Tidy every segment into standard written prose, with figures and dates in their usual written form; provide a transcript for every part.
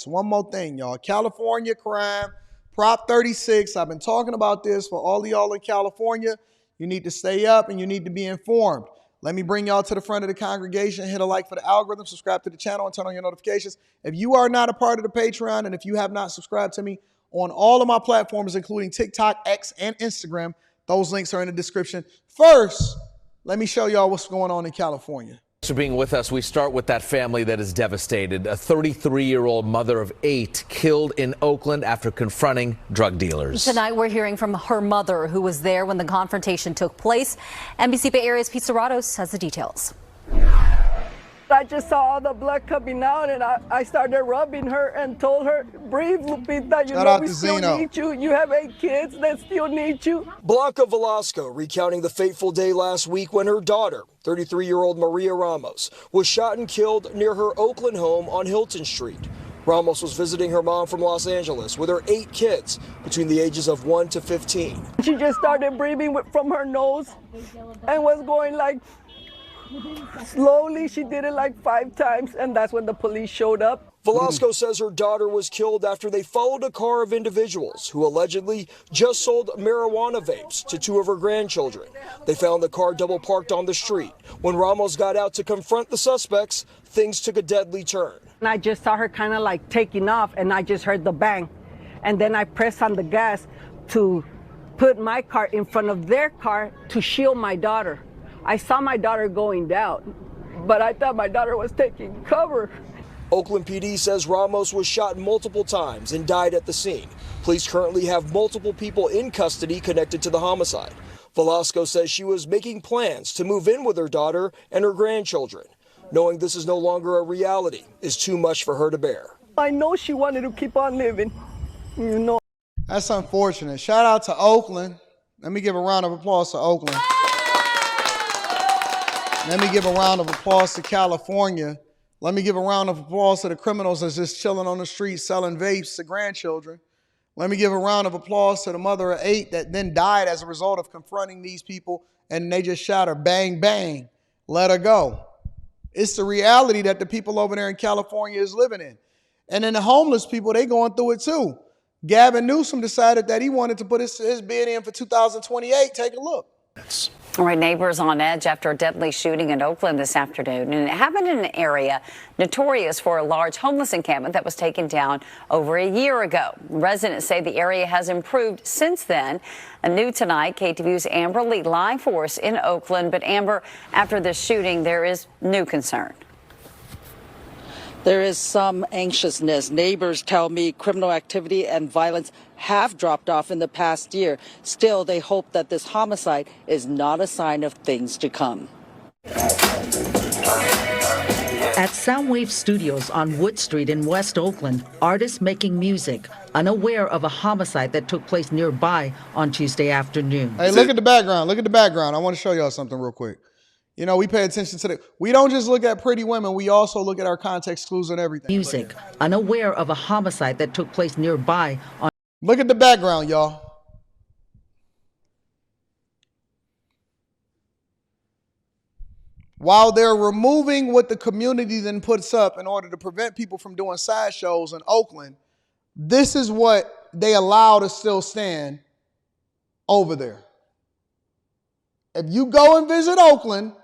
police. One more thing, y'all. California crime, Prop 36. I've been talking about this for all of y'all in California. You need to stay up and you need to be informed. Let me bring y'all to the front of the congregation. Hit a like for the algorithm, subscribe to the channel, and turn on your notifications. If you are not a part of the Patreon, and if you have not subscribed to me on all of my platforms, including TikTok, X, and Instagram, those links are in the description. First, let me show y'all what's going on in California. Thanks for being with us. We start with that family that is devastated. A 33-year-old mother of 8 killed in Oakland after confronting drug dealers. Tonight, we're hearing from her mother, who was there when the confrontation took place. NBC Bay Area's Pete Serratos has the details. I just saw all the blood coming out, and I started rubbing her and told her, breathe, Lupita, you know we still need you. You have 8 kids that still need you. Blanca Velasco recounting the fateful day last week when her daughter, 33-year-old Maria Ramos, was shot and killed near her Oakland home on Hilton Street. Ramos was visiting her mom from Los Angeles with her 8 kids between the ages of 1 to 15. She just started breathing from her nose and was going like, slowly. She did it like 5 times, and that's when the police showed up. Velasco says her daughter was killed after they followed a car of individuals who allegedly just sold marijuana vapes to 2 of her grandchildren. They found the car double parked on the street. When Ramos got out to confront the suspects, things took a deadly turn. And I just saw her kind of like taking off, and I just heard the bang. And then I pressed on the gas to put my car in front of their car to shield my daughter. I saw my daughter going down, but I thought my daughter was taking cover. Oakland PD says Ramos was shot multiple times and died at the scene. Police currently have multiple people in custody connected to the homicide. Velasco says she was making plans to move in with her daughter and her grandchildren. Knowing this is no longer a reality is too much for her to bear. I know she wanted to keep on living, you know. That's unfortunate. Shout out to Oakland. Let me give a round of applause to Oakland. Let me give a round of applause to California. Let me give a round of applause to the criminals that's just chilling on the street selling vapes to grandchildren. Let me give a round of applause to the mother of 8 that then died as a result of confronting these people, and they just shot her, bang, bang, let her go. It's the reality that the people over there in California is living in. And then the homeless people, they going through it too. Gavin Newsom decided that he wanted to put his bid in for 2028. Take a look. All right, neighbors on edge after a deadly shooting in Oakland this afternoon. And it happened in an area notorious for a large homeless encampment that was taken down over a year ago. Residents say the area has improved since then. And new tonight, KTVU's Amber Lee live for us in Oakland. But Amber, after this shooting, there is new concern. There is some anxiousness. Neighbors tell me criminal activity and violence have dropped off in the past year. Still, they hope that this homicide is not a sign of things to come. At Soundwave Studios on Wood Street in West Oakland, artists making music, unaware of a homicide that took place nearby on Tuesday afternoon. Hey, look at the background. Look at the background. I want to show y'all something real quick. You know, we pay attention to we don't just look at pretty women, we also look at our context clues and everything. Music, unaware of a homicide that took place nearby on. Look at the background, y'all. While they're removing what the community then puts up in order to prevent people from doing sideshows in Oakland, this is what they allow to still stand over there. If you go and visit Oakland,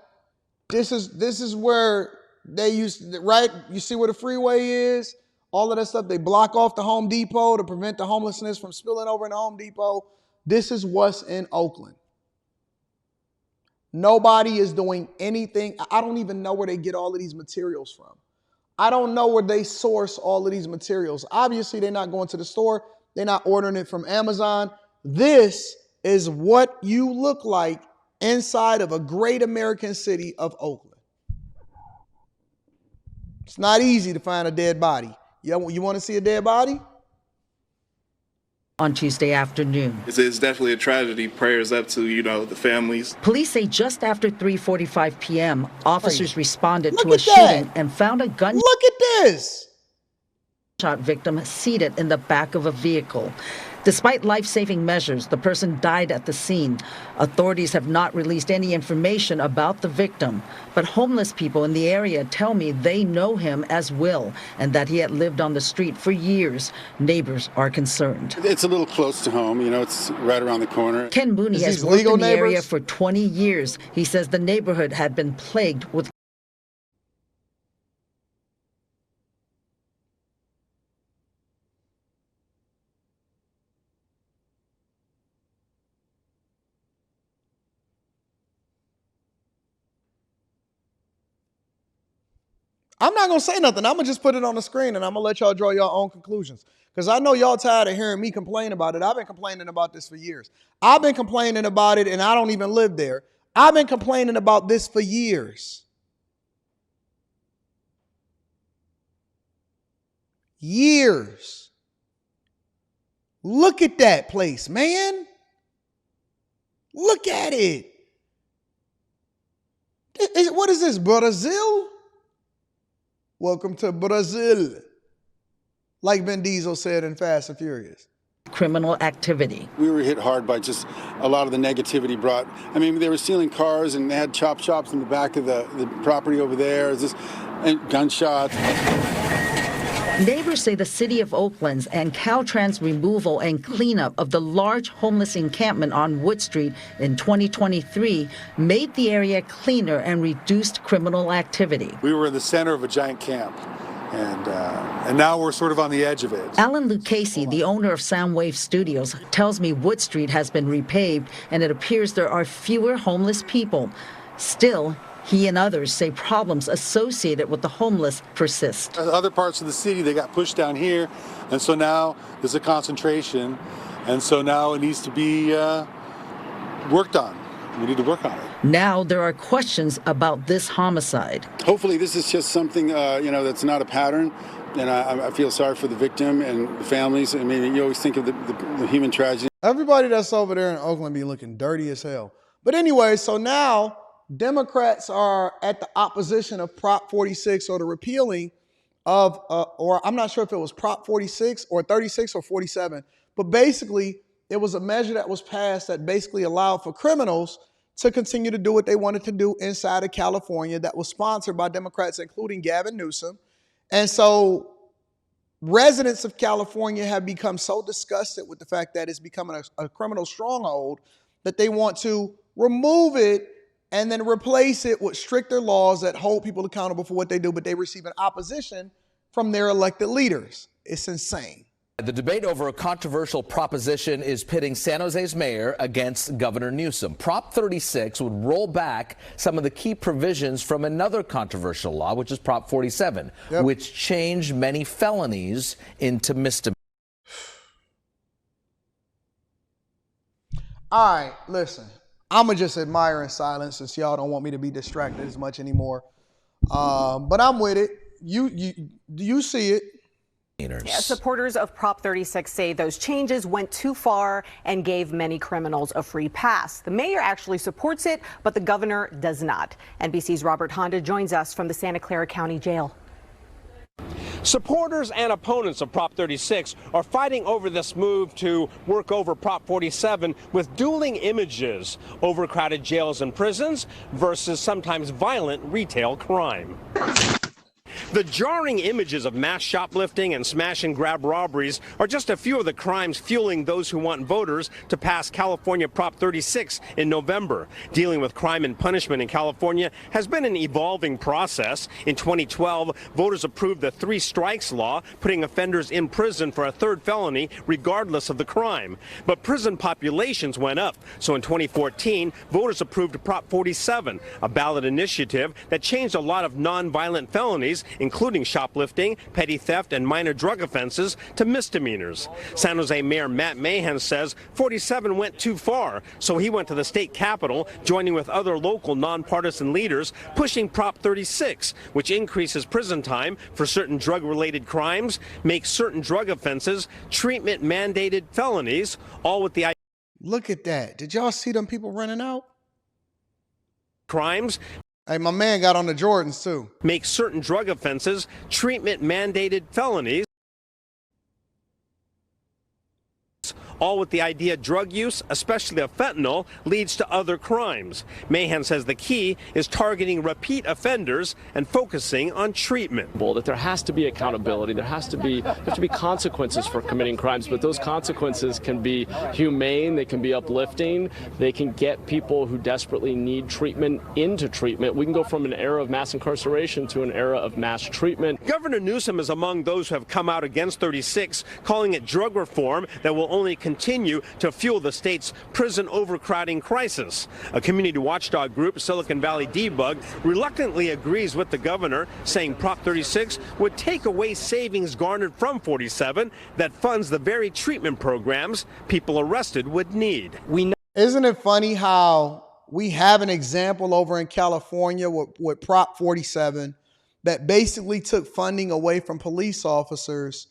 this is where they used, right? You see where the freeway is? All of that stuff. They block off the Home Depot to prevent the homelessness from spilling over in the Home Depot. This is what's in Oakland. Nobody is doing anything. I don't even know where they get all of these materials from. I don't know where they source all of these materials. Obviously, they're not going to the store. They're not ordering it from Amazon. This is what you look like inside of a great American city of Oakland. It's not easy to find a dead body. You want to see a dead body? On Tuesday afternoon. It's definitely a tragedy. Prayers up to, the families. Police say just after 3:45 p.m., officers responded to a shooting and found a gun. Look at this. Shot victim seated in the back of a vehicle. Despite life-saving measures, the person died at the scene. Authorities have not released any information about the victim, but homeless people in the area tell me they know him as Will and that he had lived on the street for years. Neighbors are concerned. It's a little close to home, you know, it's right around the corner. Ken Mooney has worked in the area for 20 years. He says the neighborhood had been plagued with I'm not going to say nothing. I'm going to just put it on the screen and I'm going to let y'all draw your own conclusions. Because I know y'all tired of hearing me complain about it. I've been complaining about this for years. I've been complaining about it and I don't even live there. I've been complaining about this for years. Years. Look at that place, man. Look at it. What is this, Brazil? Welcome to Brazil, like Vin Diesel said in Fast and Furious. Criminal activity. We were hit hard by just a lot of the negativity brought. I mean, they were stealing cars and they had chop shops in the back of the property over there. And gunshots. Neighbors say the city of Oakland's and Caltrans removal and cleanup of the large homeless encampment on Wood Street in 2023 made the area cleaner and reduced criminal activity. We were in the center of a giant camp, and now we're sort of on the edge of it. Alan Lucchese, the owner of Soundwave Studios, tells me Wood Street has been repaved and it appears there are fewer homeless people. Still, he and others say problems associated with the homeless persist. Other parts of the city, they got pushed down here, and so now there's a concentration, and so now it needs to be worked on. We need to work on it. Now there are questions about this homicide. Hopefully this is just something, that's not a pattern, and I feel sorry for the victim and the families. I mean, you always think of the human tragedy. Everybody that's over there in Oakland be looking dirty as hell. But anyway, so now Democrats are at the opposition of Prop 46 or the repealing of, or I'm not sure if it was Prop 46 or 36 or 47, but basically it was a measure that was passed that basically allowed for criminals to continue to do what they wanted to do inside of California that was sponsored by Democrats, including Gavin Newsom. And so residents of California have become so disgusted with the fact that it's becoming a criminal stronghold that they want to remove it and then replace it with stricter laws that hold people accountable for what they do, but they receive an opposition from their elected leaders. It's insane. The debate over a controversial proposition is pitting San Jose's mayor against Governor Newsom. Prop 36 would roll back some of the key provisions from another controversial law, which is Prop 47, which changed many felonies into misdemeanors. All right, listen. I'm going to just admire in silence since y'all don't want me to be distracted as much anymore. But I'm with it. You see it. Yeah, supporters of Prop 36 say those changes went too far and gave many criminals a free pass. The mayor actually supports it, but the governor does not. NBC's Robert Honda joins us from the Santa Clara County Jail. Supporters and opponents of Prop 36 are fighting over this move to work over Prop 47 with dueling images: overcrowded jails and prisons versus sometimes violent retail crime. The jarring images of mass shoplifting and smash and grab robberies are just a few of the crimes fueling those who want voters to pass California Prop 36 in November. Dealing with crime and punishment in California has been an evolving process. In 2012, voters approved the 3 strikes law, putting offenders in prison for a third felony regardless of the crime. But prison populations went up. So in 2014, voters approved Prop 47, a ballot initiative that changed a lot of nonviolent felonies, including shoplifting, petty theft, and minor drug offenses, to misdemeanors. San Jose Mayor Matt Mahan says 47 went too far, so he went to the state capitol, joining with other local nonpartisan leaders, pushing Prop 36, which increases prison time for certain drug-related crimes, makes certain drug offenses treatment-mandated felonies, all with the idea. Look at that. Did y'all see them people running out? Crimes. Hey, my man got on the Jordans, too. Make certain drug offenses treatment-mandated felonies. all with the idea drug use, especially of fentanyl, leads to other crimes. Mahan says the key is targeting repeat offenders and focusing on treatment. That there has to be accountability, there have to be consequences for committing crimes, but those consequences can be humane, they can be uplifting, they can get people who desperately need treatment into treatment. We can go from an era of mass incarceration to an era of mass treatment. Governor Newsom is among those who have come out against 36, calling it drug reform that will only continue to fuel the state's prison overcrowding crisis. A community watchdog group, Silicon Valley Debug, reluctantly agrees with the governor, saying Prop 36 would take away savings garnered from 47 that funds the very treatment programs people arrested would need. Isn't it funny how we have an example over in California with Prop 47 that basically took funding away from police officers,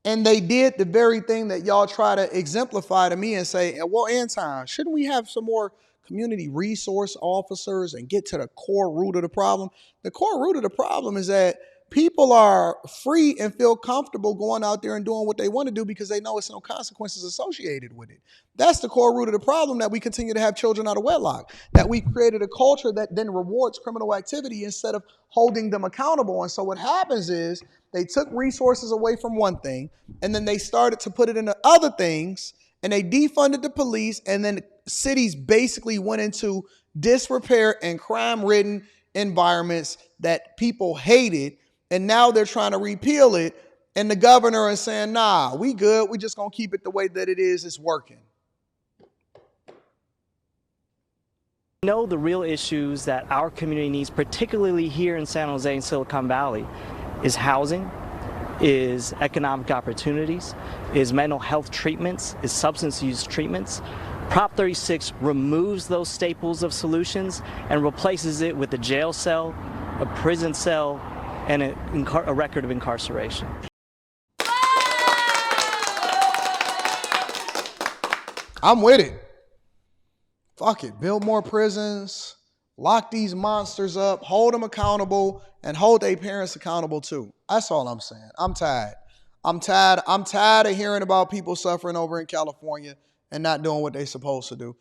and they did the very thing that y'all try to exemplify to me and say, well, Anton, shouldn't we have some more community resource officers and get to the core root of the problem? The core root of the problem is that people are free and feel comfortable going out there and doing what they want to do because they know it's no consequences associated with it. That's the core root of the problem, that we continue to have children out of wedlock, that we created a culture that then rewards criminal activity instead of holding them accountable. And so what happens is they took resources away from one thing, and then they started to put it into other things, and they defunded the police, and then cities basically went into disrepair and crime-ridden environments that people hated. And now they're trying to repeal it, and the governor is saying, nah, we good. We just going to keep it the way that it is. It's working. The real issues that our community needs, particularly here in San Jose and Silicon Valley, is housing, is economic opportunities, is mental health treatments, is substance use treatments. Prop 36 removes those staples of solutions and replaces it with a jail cell, a prison cell, and a record of incarceration. I'm with it. Fuck it. Build more prisons, lock these monsters up, hold them accountable, and hold their parents accountable too. That's all I'm saying. I'm tired. I'm tired of hearing about people suffering over in California and not doing what they're supposed to do.